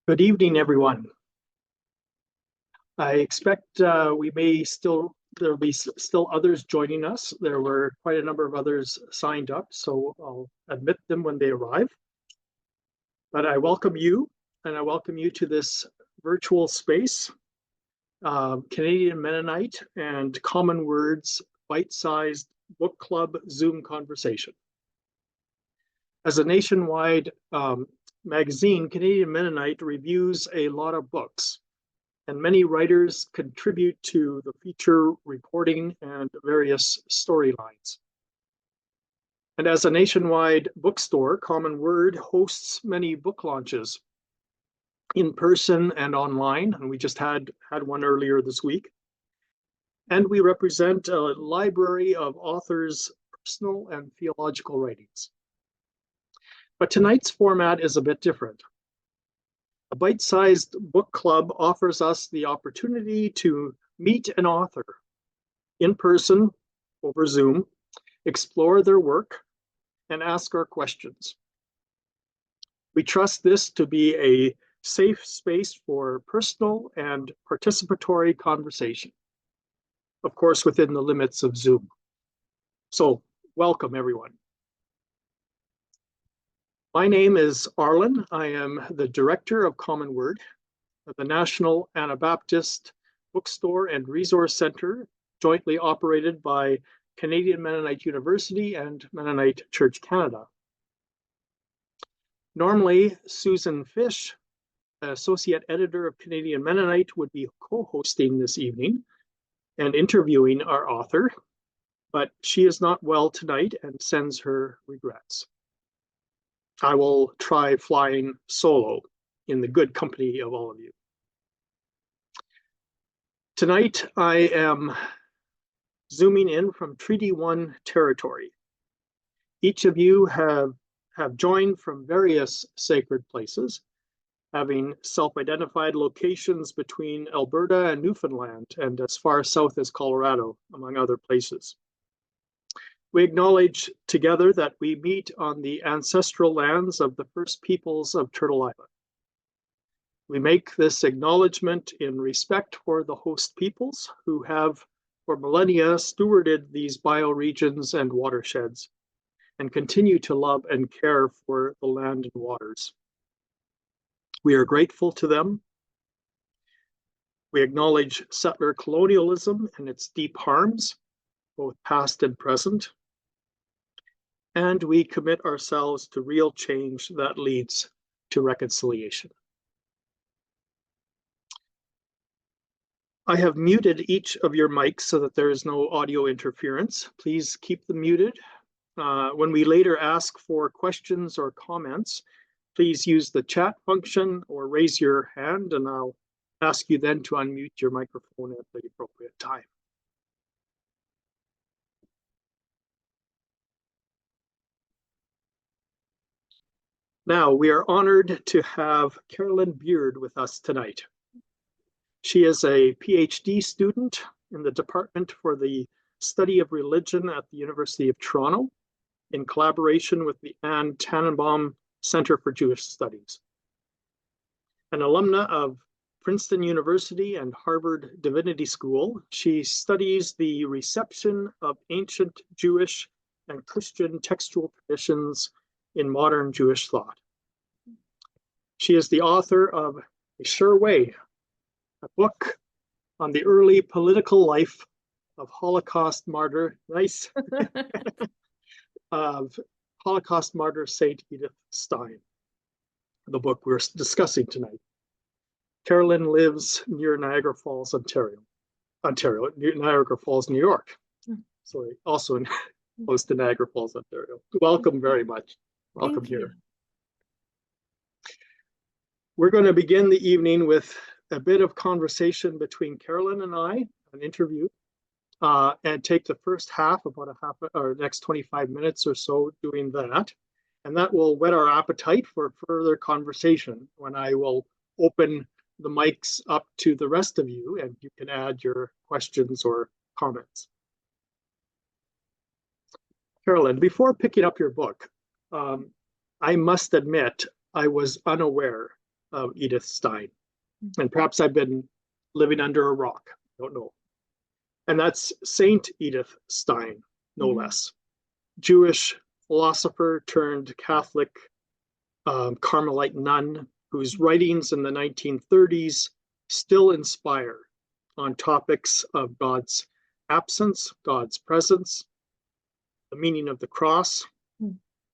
Good evening, everyone. I expect there'll be still others joining us. There were quite a number of others signed up, so I'll admit them when they arrive. But I welcome you, and I welcome you to this virtual space, Canadian Mennonite and Common Words bite-sized book club Zoom conversation. As a nationwide magazine, Canadian Mennonite reviews a lot of books, and many writers contribute to the feature reporting and various storylines. And as a nationwide bookstore, Common Word hosts many book launches in person and online, and we just had one earlier this week. And we represent a library of authors' personal and theological writings. But tonight's format is a bit different. A bite-sized book club offers us the opportunity to meet an author in person over Zoom, explore their work, and ask our questions. We trust this to be a safe space for personal and participatory conversation, of course, within the limits of Zoom. So, welcome, everyone. My name is Arlen. I am the director of Common Word, the National Anabaptist Bookstore and Resource Center, jointly operated by Canadian Mennonite University and Mennonite Church Canada. Normally, Susan Fish, associate editor of Canadian Mennonite, would be co-hosting this evening and interviewing our author, but she is not well tonight and sends her regrets. I will try flying solo in the good company of all of you. Tonight, I am zooming in from Treaty 1 territory. Each of you have joined from various sacred places, having self-identified locations between Alberta and Newfoundland and as far south as Colorado, among other places. We acknowledge together that we meet on the ancestral lands of the first peoples of Turtle Island. We make this acknowledgement in respect for the host peoples who have for millennia stewarded these bioregions and watersheds and continue to love and care for the land and waters. We are grateful to them. We acknowledge settler colonialism and its deep harms, both past and present. And we commit ourselves to real change that leads to reconciliation. I have muted each of your mics so that there is no audio interference. Please keep them muted. When we later ask for questions or comments, please use the chat function or raise your hand, and I'll ask you then to unmute your microphone at the appropriate time. Now, we are honored to have Carolyn Beard with us tonight. She is a PhD student in the Department for the Study of Religion at the University of Toronto, in collaboration with the Anne Tannenbaum Center for Jewish Studies. An alumna of Princeton University and Harvard Divinity School, she studies the reception of ancient Jewish and Christian textual traditions in modern Jewish thought. She is the author of A Sure Way, a book on the early political life of Holocaust martyr, of Holocaust martyr Saint Edith Stein, the book we're discussing tonight. Carolyn lives near Niagara Falls, Ontario, Niagara Falls, New York. Sorry, also close to Niagara Falls, Ontario. Welcome very much. Welcome here. We're going to begin the evening with a bit of conversation between Carolyn and I, an interview, and take the first half, or next 25 minutes or so doing that. And that will whet our appetite for further conversation when I will open the mics up to the rest of you and you can add your questions or comments. Carolyn, before picking up your book, I must admit I was unaware of Edith Stein. And perhaps I've been living under a rock. I don't know. And that's Saint Edith Stein, no less. Jewish philosopher turned Catholic Carmelite nun whose writings in the 1930s still inspire on topics of God's absence, God's presence, the meaning of the cross,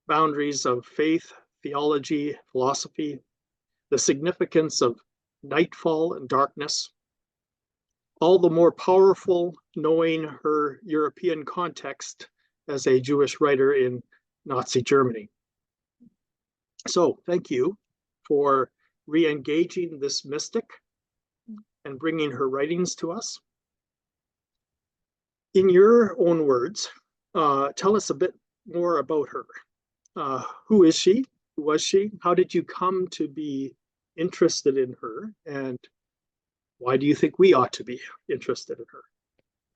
boundaries of faith, theology, philosophy, the significance of nightfall and darkness. All the more powerful knowing her European context as a Jewish writer in Nazi Germany. So thank you for re-engaging this mystic and bringing her writings to us. In your own words, tell us a bit more about her. Who is she? Who was she? How did you come to be interested in her? And why do you think we ought to be interested in her?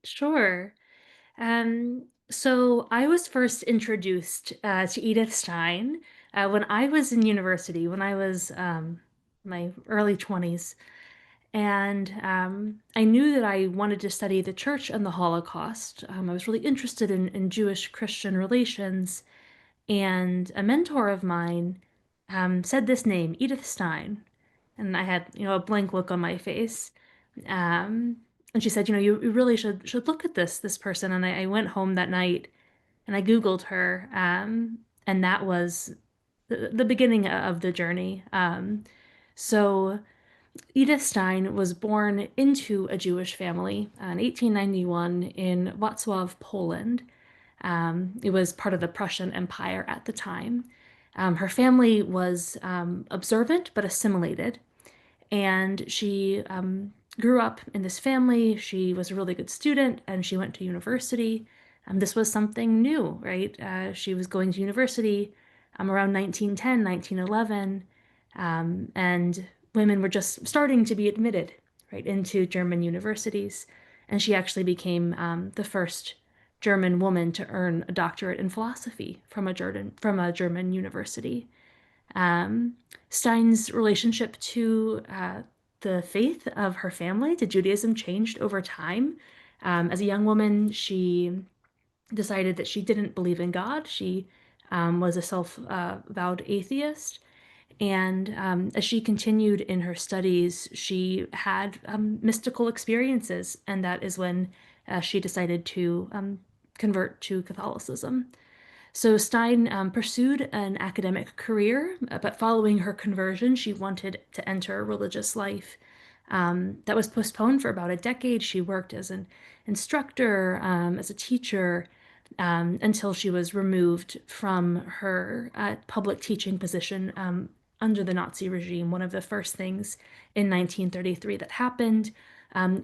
Sure. So I was first introduced to Edith Stein when I was in university, when I was my early 20s. And I knew that I wanted to study the church and the Holocaust. I was really interested in Jewish-Christian relations. And a mentor of mine said this name, Edith Stein. And I had, a blank look on my face. Um, and she said, you really should look at this person. And I went home that night and I Googled her. And that was the beginning of the journey. So Edith Stein was born into a Jewish family in 1891 in Wrocław, Poland. It was part of the Prussian Empire at the time. Her family was observant but assimilated, and she grew up in this family. She was a really good student, and she went to university. This was something new, right? She was going to university around 1910, 1911, and women were just starting to be admitted, right, into German universities. And she actually became the first German woman to earn a doctorate in philosophy from a German university. Um, Stein's relationship to the faith of her family, to Judaism, changed over time. As a young woman, she decided that she didn't believe in God. She was a self-vowed atheist. And as she continued in her studies, she had mystical experiences, and that is when she decided to convert to Catholicism. So Stein pursued an academic career, but following her conversion, she wanted to enter a religious life. That was postponed for about a decade. She worked as an instructor, as a teacher, until she was removed from her public teaching position under the Nazi regime. One of the first things in 1933 that happened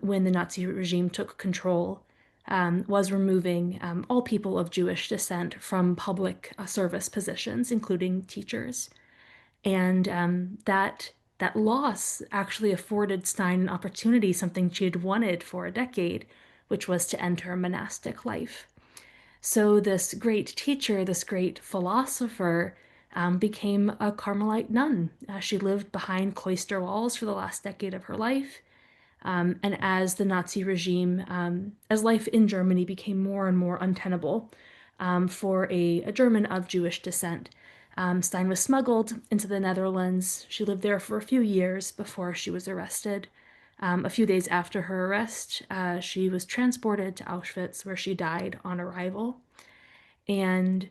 when the Nazi regime took control was removing all people of Jewish descent from public service positions, including teachers. And that loss actually afforded Stein an opportunity, something she had wanted for a decade, which was to enter monastic life. So this great teacher, this great philosopher, became a Carmelite nun. She lived behind cloister walls for the last decade of her life. And as the Nazi regime, as life in Germany became more and more untenable for a German of Jewish descent, Stein was smuggled into the Netherlands. She lived there for a few years before she was arrested. A few days after her arrest, she was transported to Auschwitz, where she died on arrival. And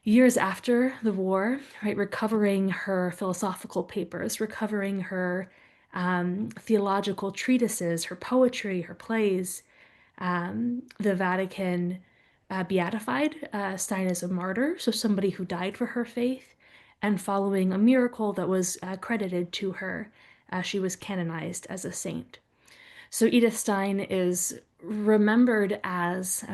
years after the war, right, recovering her philosophical papers, recovering her theological treatises, her poetry, her plays, the Vatican beatified Stein as a martyr, so somebody who died for her faith. And following a miracle that was credited to her, she was canonized as a saint. So Edith Stein is remembered as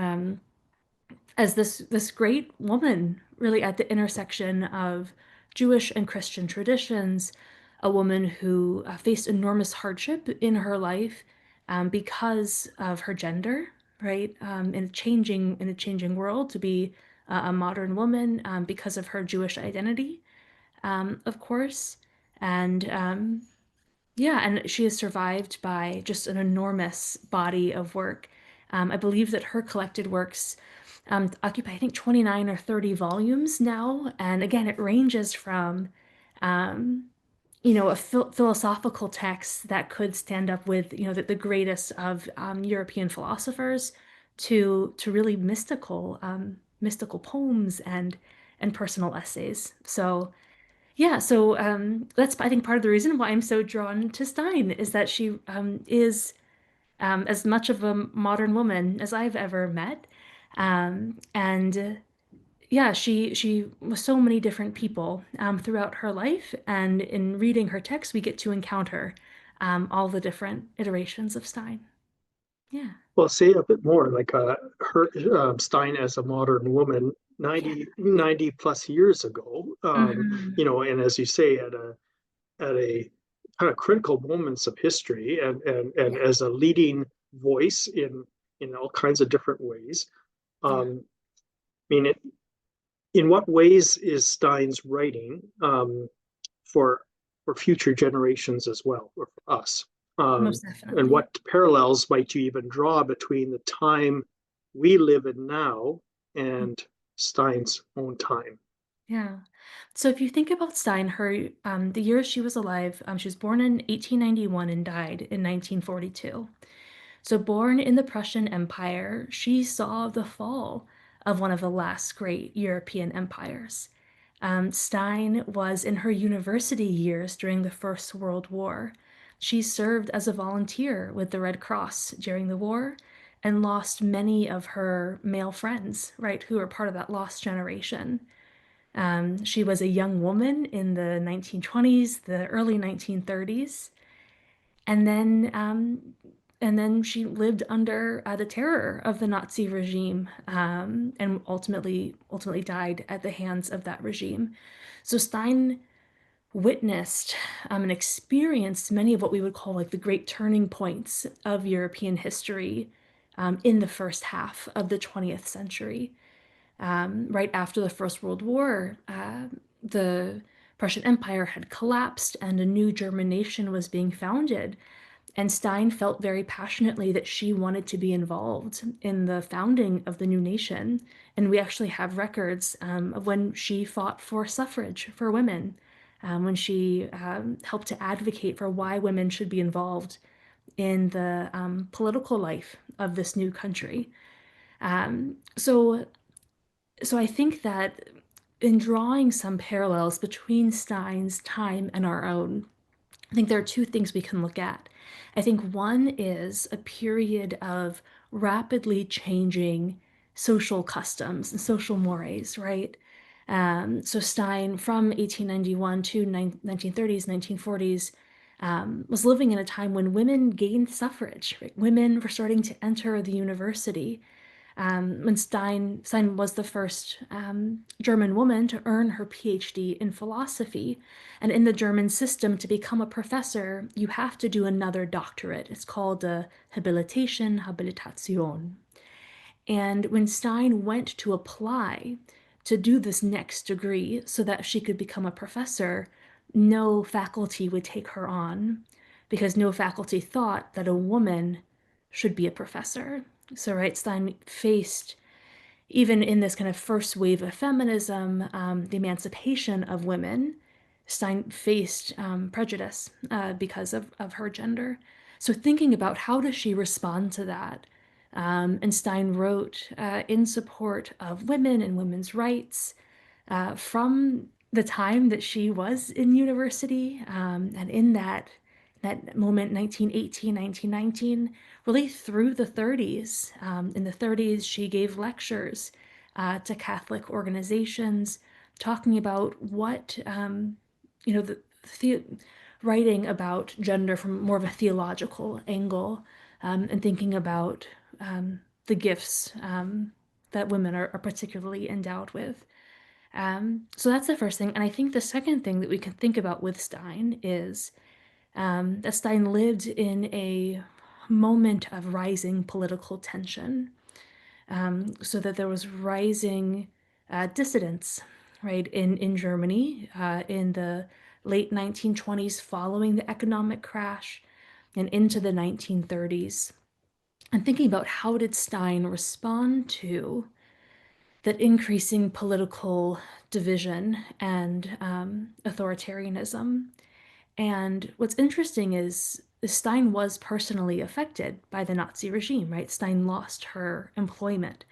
this great woman, really at the intersection of Jewish and Christian traditions, a woman who faced enormous hardship in her life because of her gender, right? In a changing world, to be a modern woman because of her Jewish identity, of course. And yeah, and she is survived by just an enormous body of work. I believe that her collected works occupy, I think, 29 or 30 volumes now. And again, it ranges from, um, a philosophical text that could stand up with, the greatest of European philosophers to really mystical poems and personal essays. So yeah, so that's I think part of the reason why I'm so drawn to Stein is that she is as much of a modern woman as I've ever met, and yeah, she was so many different people throughout her life, and in reading her text, we get to encounter all the different iterations of Stein. Yeah. Well, say a bit more, like her Stein as a modern woman, Yeah. 90 plus years ago, Hmm. and as you say, at a kind of critical moments of history, and Yeah. as a leading voice in all kinds of different ways. Yeah. I mean, in what ways is Stein's writing for for future generations as well, or for us? Most And definitely. what parallels might you even draw between the time we live in now and Stein's own time? Yeah. So if you think about Stein, the years she was alive, she was born in 1891 and died in 1942. So born in the Prussian Empire, she saw the fall of one of the last great European empires. Stein was in her university years during the First World War. She served as a volunteer with the Red Cross during the war and lost many of her male friends, right, who were part of that lost generation. She was a young woman in the 1920s, the early 1930s, and then um, and then she lived under the terror of the Nazi regime, and ultimately died at the hands of that regime. So Stein witnessed and experienced many of what we would call like the great turning points of European history in the first half of the 20th century. Right after the First World War, the Prussian Empire had collapsed and a new German nation was being founded. And Stein felt very passionately that she wanted to be involved in the founding of the new nation. And we actually have records of when she fought for suffrage for women, when she helped to advocate for why women should be involved in the political life of this new country. So I think that in drawing some parallels between Stein's time and our own, I think there are two things we can look at. I think one is a period of rapidly changing social customs and social mores, right? So Stein from 1891 to 1930s, 1940s was living in a time when women gained suffrage. Right? Women were starting to enter the university when Stein was the first German woman to earn her PhD in philosophy. And in the German system, to become a professor, you have to do another doctorate. It's called a Habilitation. And when Stein went to apply to do this next degree so that she could become a professor, no faculty would take her on because no faculty thought that a woman should be a professor. So, right, Stein faced, even in this kind of first wave of feminism, the emancipation of women, Stein faced prejudice because of her gender. So thinking about how does she respond to that? And Stein wrote in support of women and women's rights from the time that she was in university, and in that moment, 1918, 1919, really through the 30s. In the 30s, she gave lectures to Catholic organizations, talking about what, the writing about gender from more of a theological angle, and thinking about the gifts that women are particularly endowed with. So that's the first thing. And I think the second thing that we can think about with Stein is that Stein lived in a moment of rising political tension, so that there was rising dissidence, right, in Germany in the late 1920s following the economic crash and into the 1930s. And thinking about how did Stein respond to that increasing political division and authoritarianism. And what's interesting is Stein was personally affected by the Nazi regime, right? Stein lost her employment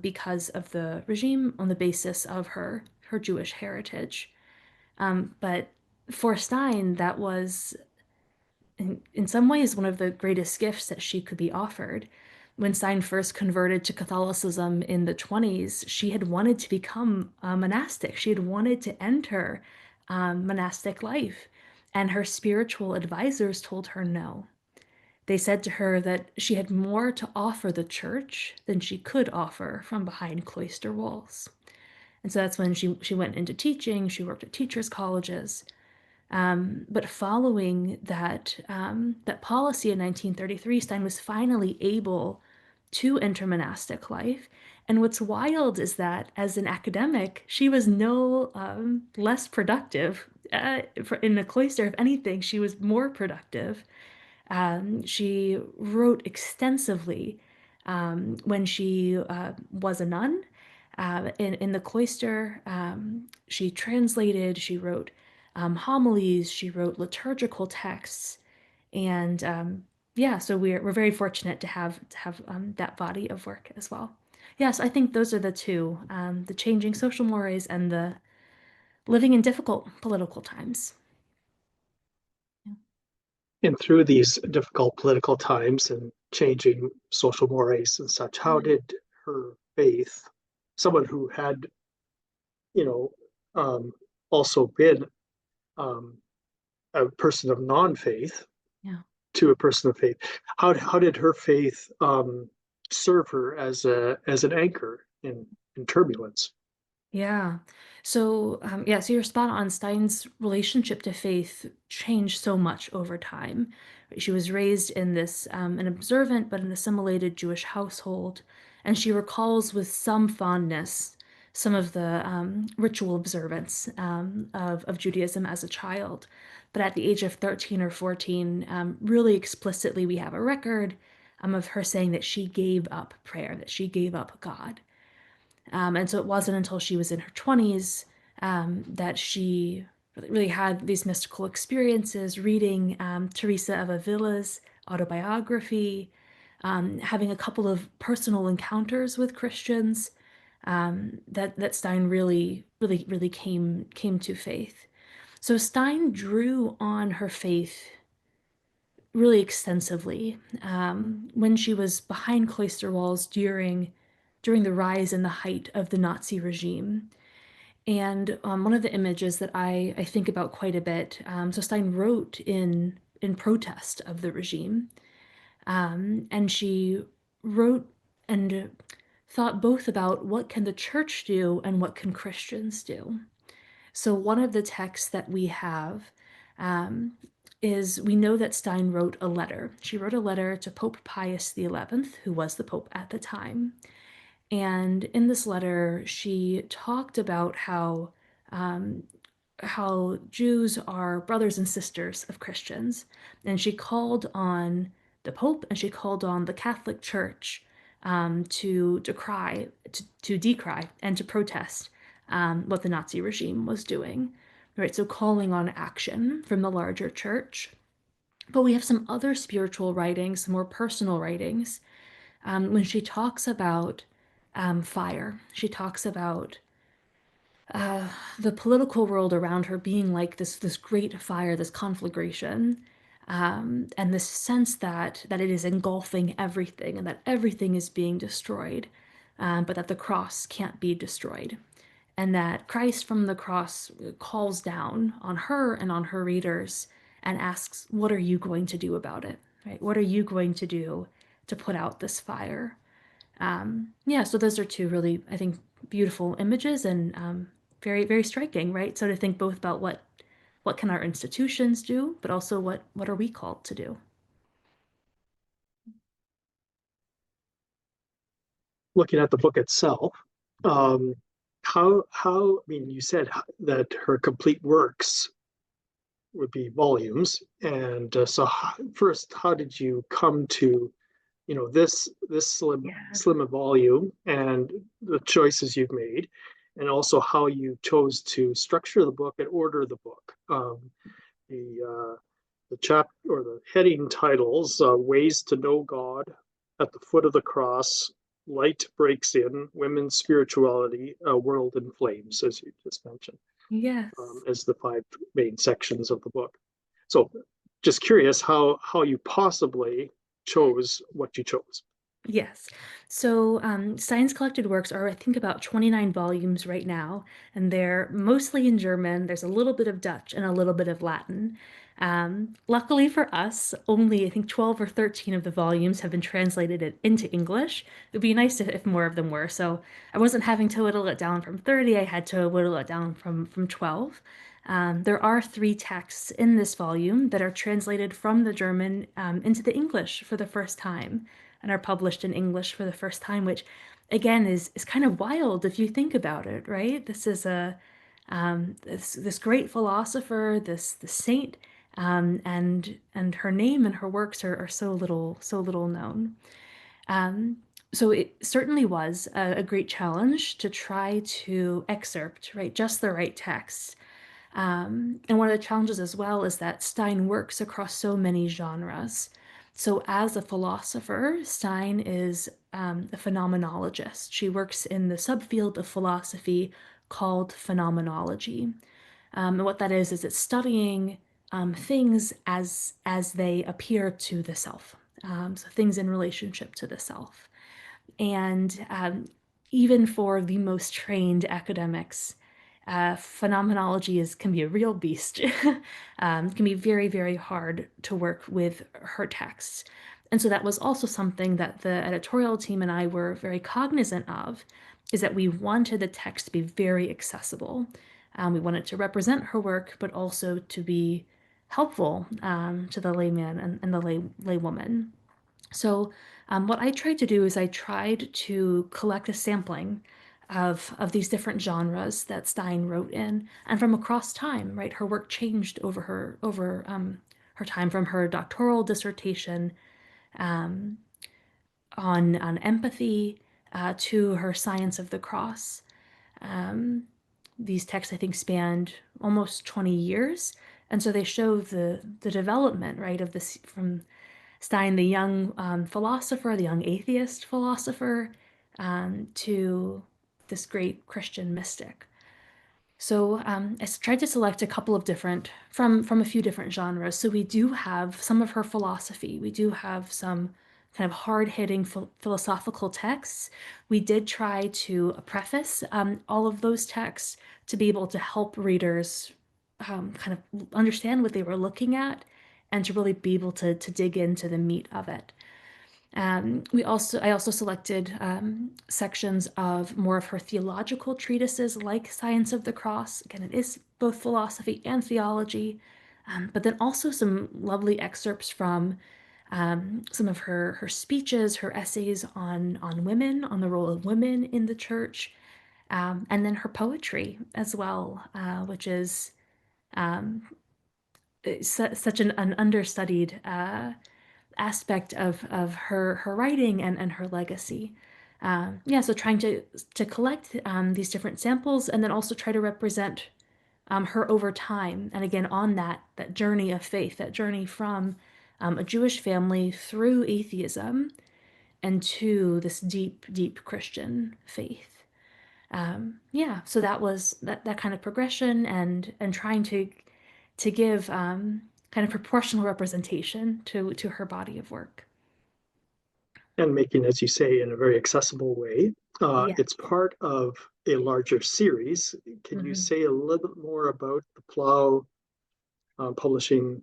because of the regime on the basis of her Jewish heritage. But for Stein, that was in some ways one of the greatest gifts that she could be offered. When Stein first converted to Catholicism in the 20s, she had wanted to become a monastic. She had wanted to enter monastic life. And her spiritual advisors told her no. They said to her that she had more to offer the church than she could offer from behind cloister walls. And so that's when she went into teaching. She worked at teachers' colleges. But following that policy in 1933, Stein was finally able to enter monastic life. And what's wild is that as an academic, she was no less productive in the cloister. If anything, she was more productive. She wrote extensively when she was a nun in the cloister. She translated, she wrote homilies, she wrote liturgical texts, and yeah, so we're very fortunate to have that body of work as well. Yes, I think those are the two, the changing social mores and the living in difficult political times. And through these difficult political times and changing social mores and such, how did her faith, someone who had, you know, also been um, a person of non-faith Yeah. to a person of faith, how did her faith serve her as an anchor in turbulence? Yeah. So, yeah, so you're spot on. Stein's relationship to faith changed so much over time. She was raised in this, an observant but an assimilated Jewish household, and she recalls with some fondness some of the ritual observance of Judaism as a child. But at the age of 13 or 14, really explicitly, we have a record of her saying that she gave up prayer, that she gave up God. And so it wasn't until she was in her 20s that she really had these mystical experiences, reading Teresa of Avila's autobiography, having a couple of personal encounters with Christians, that Stein really came to faith. So Stein drew on her faith really extensively when she was behind cloister walls during the rise and the height of the Nazi regime. And one of the images that I think about quite a bit, so Stein wrote in protest of the regime, and she wrote and thought both about what can the church do and what can Christians do. So one of the texts that we have um, is we know that Stein wrote a letter. She wrote a letter to Pope Pius XI, who was the Pope at the time. And in this letter, she talked about um, how Jews are brothers and sisters of Christians, and she called on the Pope and she called on the Catholic Church to decry, and to protest what the Nazi regime was doing. Right, so calling on action from the larger church. But we have some other spiritual writings, some more personal writings, when she talks about fire. She talks about uh, the political world around her being like this great fire, this conflagration, and this sense that it is engulfing everything and that everything is being destroyed, but that the cross can't be destroyed, and that Christ from the cross calls down on her and on her readers and asks, "What are you going to do about it? Right? What are you going to do to put out this fire?" Yeah, so those are two really, I think, beautiful images and very striking, right? So to think both about what can our institutions do, but also what are we called to do? Looking at the book itself, um, how I mean, you said that her complete works would be volumes. And so first, how did you come to, this Yeah. slim a volume and the choices you've made, and also how you chose to structure the book and order the book. The the chap or the heading titles, Ways to Know God, At the Foot of the Cross, Light Breaks In, Women's Spirituality, A World in Flames, as you just mentioned, Yes. as the five main sections of the book. So just curious how you possibly chose what you chose. Yes. So, Stein's collected works are, I think, about 29 volumes right now, and they're mostly in German. There's a little bit of Dutch and a little bit of Latin. Luckily for us, only I think 12 or 13 of the volumes have been translated into English. It would be nice if more of them were. So I wasn't having to whittle it down from 30. I had to whittle it down from 12. There are three texts in this volume that are translated from the German into the English for the first time and are published in English for the first time, which again is kind of wild if you think about it, right? This is a this great philosopher, this saint, and her name and her works are so little known. Um, so it certainly was a great challenge to try to excerpt, right, just the right text. And one of the challenges as well is that Stein works across so many genres. So, as a philosopher, Stein is a phenomenologist. She works in the subfield of philosophy called phenomenology. And what that is it's studying things as they appear to the self. So, things in relationship to the self. And even for the most trained academics, phenomenology can be a real beast. It can be very, very hard to work with her texts. And so that was also something that the editorial team and I were very cognizant of, is that we wanted the text to be very accessible. We wanted to represent her work, but also to be helpful to the layman and the laywoman. So, what I tried to do is I tried to collect a sampling of these different genres that Stein wrote in, and from across time, right? Her work changed over her time from her doctoral dissertation um, on empathy to her Science of the Cross. Um, these texts, I think, spanned almost 20 years, and so they show the development, right, of this from Stein, the young philosopher, the young atheist philosopher, to this great Christian mystic. So I tried to select a couple of different from a few different genres. So we do have some of her philosophy. We do have some kind of hard-hitting philosophical texts. We did try to preface all of those texts to be able to help readers kind of understand what they were looking at and to really be able to dig into the meat of it. I also selected sections of more of her theological treatises, like Science of the Cross. Again, it is both philosophy and theology, but then also some lovely excerpts from some of her speeches, her essays on women, on the role of women in the church, and then her poetry as well, which is um, such an understudied aspect of her writing and her legacy. Yeah, so trying to collect these different samples and then also try to represent her over time. And again, on that journey of faith, that journey from a Jewish family through atheism and to this deep Christian faith. Yeah, so that was that kind of progression and trying to give kind of proportional representation to her body of work. And making, as you say, in a very accessible way. Yeah. It's part of a larger series. Can you Mhm. say a little bit more about the Plough Publishing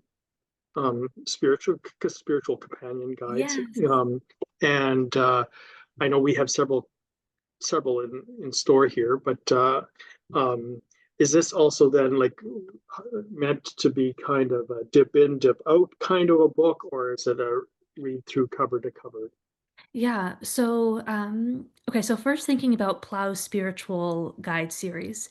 spiritual companion guides? Yes. And I know we have several in store here, but um, is this also then like meant to be kind of a dip in, dip out kind of a book, or is it a read through cover to cover? Yeah. So, okay. So first thinking about Plough's spiritual guide series.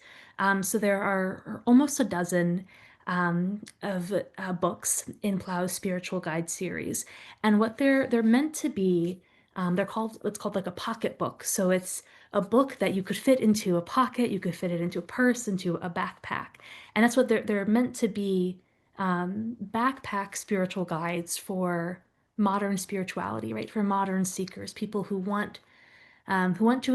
So there are almost a dozen. of books in Plough's Spiritual Guide series. And what they're meant to be, it's called like a pocket book. So it's a book that you could fit into a pocket, you could fit it into a purse, into a backpack. And that's what they're meant to be, backpack spiritual guides for modern spirituality, right? For modern seekers, people who want to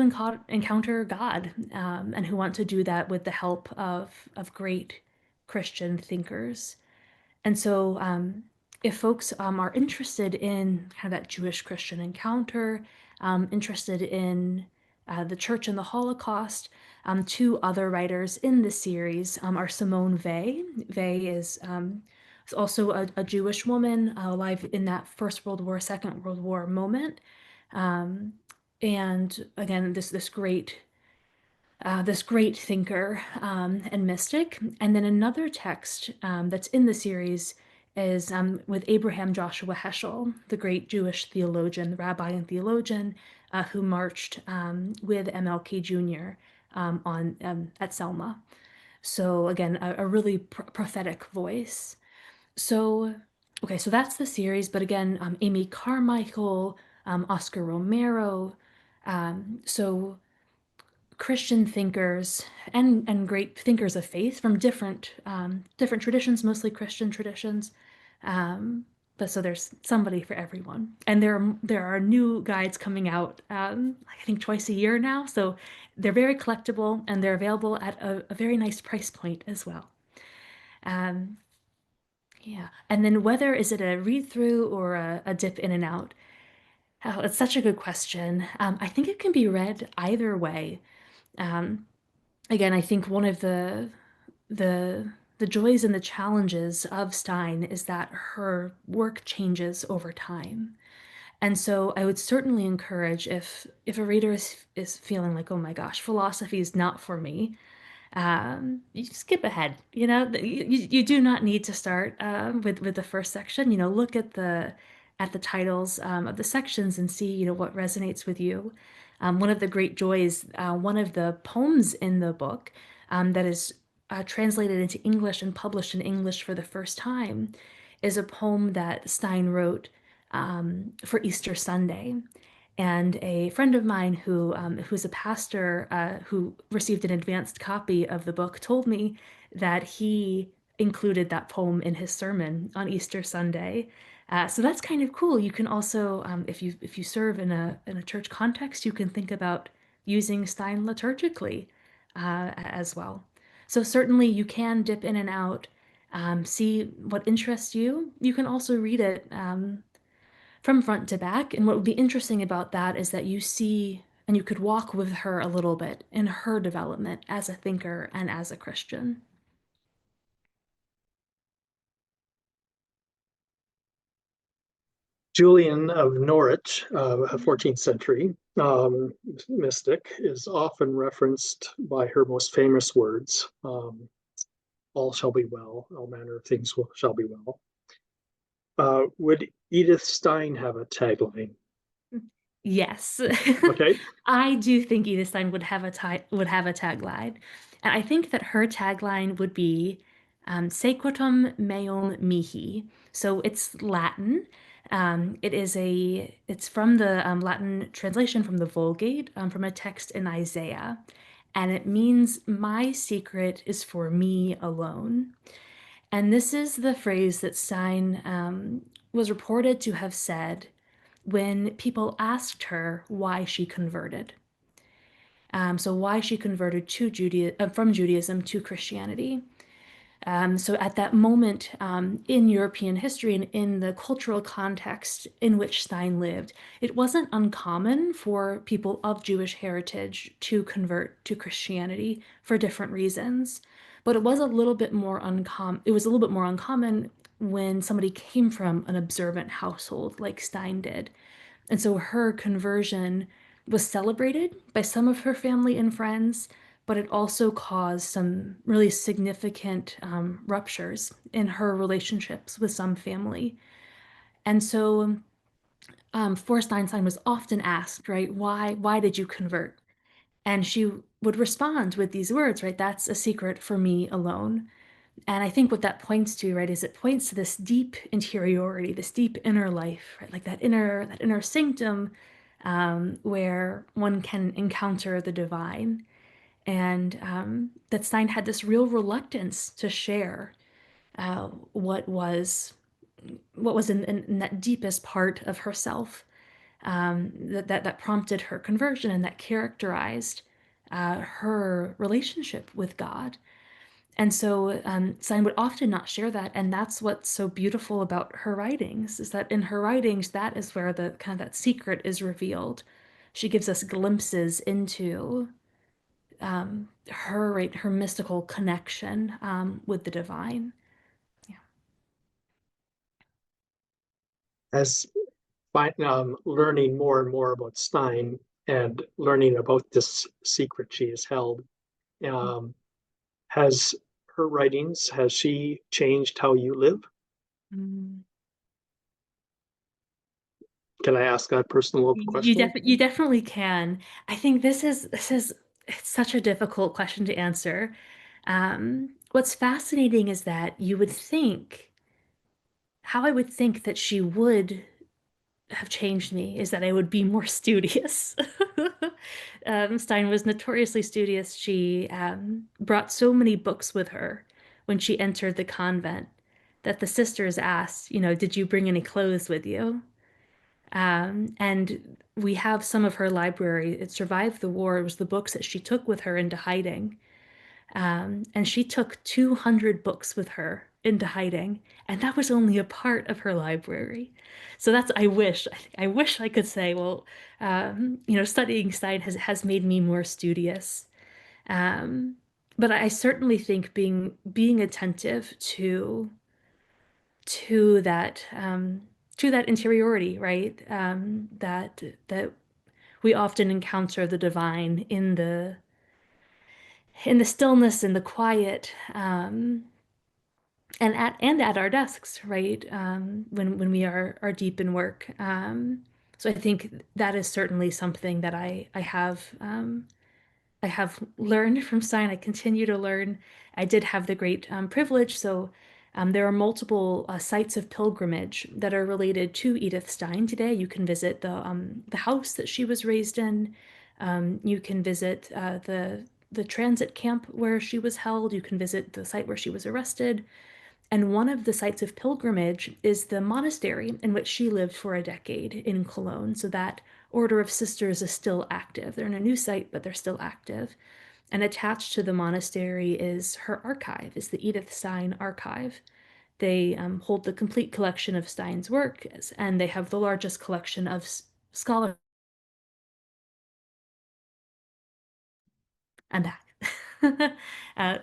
encounter God, and who want to do that with the help of great Christian thinkers. And so, if folks are interested in kind of that Jewish Christian encounter, interested in the church and the Holocaust, two other writers in the series are Simone Weil. Weil is also a Jewish woman alive in that First World War, Second World War moment. Um, and again, this great thinker and mystic. And then another text that's in the series is with Abraham Joshua Heschel, the great Jewish theologian, rabbi and theologian, who marched with MLK Jr. On at Selma. So again, a really prophetic voice. So, okay, so that's the series. But again, Amy Carmichael, Oscar Romero. So Christian thinkers and great thinkers of faith from different traditions, mostly Christian traditions. But so there's somebody for everyone, and there are new guides coming out. I think twice a year now, so they're very collectible and they're available at a very nice price point as well. Um, yeah, and then whether is it a read through or a dip in and out? Oh, it's such a good question. I think it can be read either way. Um, Again, I think one of the joys and the challenges of Stein is that her work changes over time. And so I would certainly encourage if a reader is feeling like, oh my gosh, philosophy is not for me, you skip ahead. You do not need to start with the first section. Look at the titles of the sections and see what resonates with you. One of the great joys, one of the poems in the book that is translated into English and published in English for the first time, is a poem that Stein wrote for Easter Sunday. And a friend of mine who's a pastor who received an advanced copy of the book told me that he included that poem in his sermon on Easter Sunday. So that's kind of cool. You can also, if you serve in a church context, you can think about using Stein liturgically as well. So certainly you can dip in and out, see what interests you. You can also read it from front to back. And what would be interesting about that is that you see and you could walk with her a little bit in her development as a thinker and as a Christian. Julian of Norwich, a 14th century mystic, is often referenced by her most famous words, all shall be well, all manner of things shall be well. Would Edith Stein have a tagline? Yes. Okay. I do think Edith Stein would have a tagline. And I think that her tagline would be Sequitum meum mihi. So it's Latin. It's from the Latin translation from the Vulgate, from a text in Isaiah. And it means, my secret is for me alone. And this is the phrase that Stein was reported to have said when people asked her why she converted. So why she converted from Judaism to Christianity. So at that moment in European history and in the cultural context in which Stein lived, it wasn't uncommon for people of Jewish heritage to convert to Christianity for different reasons. But it was a little bit more uncommon. It was a little bit more uncommon when somebody came from an observant household like Stein did. And so her conversion was celebrated by some of her family and friends, but it also caused some really significant ruptures in her relationships with some family. And so Forrest Einstein was often asked, right, why did you convert? And she would respond with these words, right, that's a secret for me alone. And I think what that points to, right, is it points to this deep interiority, this deep inner life, right, like that inner sanctum, where one can encounter the divine, and that Stein had this real reluctance to share what was in that deepest part of herself, that prompted her conversion and that characterized her relationship with God. And so Stein would often not share that, and that's what's so beautiful about her writings, is that in her writings, that is where the kind of that secret is revealed. She gives us glimpses into her, right, her mystical connection with the divine. Yeah. As learning more and more about Stein and learning about this secret she has held, um, has her writings, has she changed how you live? Mm. Can I ask that personal question? You definitely can. I think this is it's such a difficult question to answer. What's fascinating is that you would think, how I would think that she would have changed me is that I would be more studious. Stein was notoriously studious. She brought so many books with her when she entered the convent that the sisters asked, did you bring any clothes with you? And we have some of her library. It survived the war. It was the books that she took with her into hiding. And she took 200 books with her into hiding, and that was only a part of her library. So I wish I could say, well, studying Stein has made me more studious. Um, but I certainly think being attentive to that interiority, right? That we often encounter the divine in the stillness, in the quiet, and at our desks, right? When we are deep in work. So I think that is certainly something that I have learned from Stein. I continue to learn. I did have the great privilege. So there are multiple sites of pilgrimage that are related to Edith Stein today. You can visit the house that she was raised in. You can visit the transit camp where she was held. You can visit the site where she was arrested. And one of the sites of pilgrimage is the monastery in which she lived for a decade in Cologne. So that order of sisters is still active. They're in a new site, but they're still active. And attached to the monastery is her archive, is the Edith Stein archive. They hold the complete collection of Stein's work, and they have the largest collection of scholar. I'm back.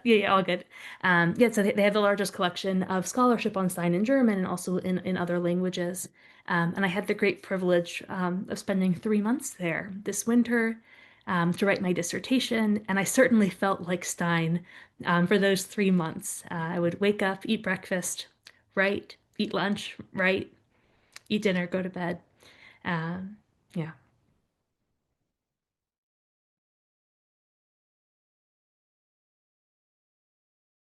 Yeah, all good. Yeah, so they have the largest collection of scholarship on Stein in German and also in other languages. And I had the great privilege of spending 3 months there this winter to write my dissertation. And I certainly felt like Stein for those 3 months. I would wake up, eat breakfast, write, eat lunch, write, eat dinner, go to bed. Um, yeah.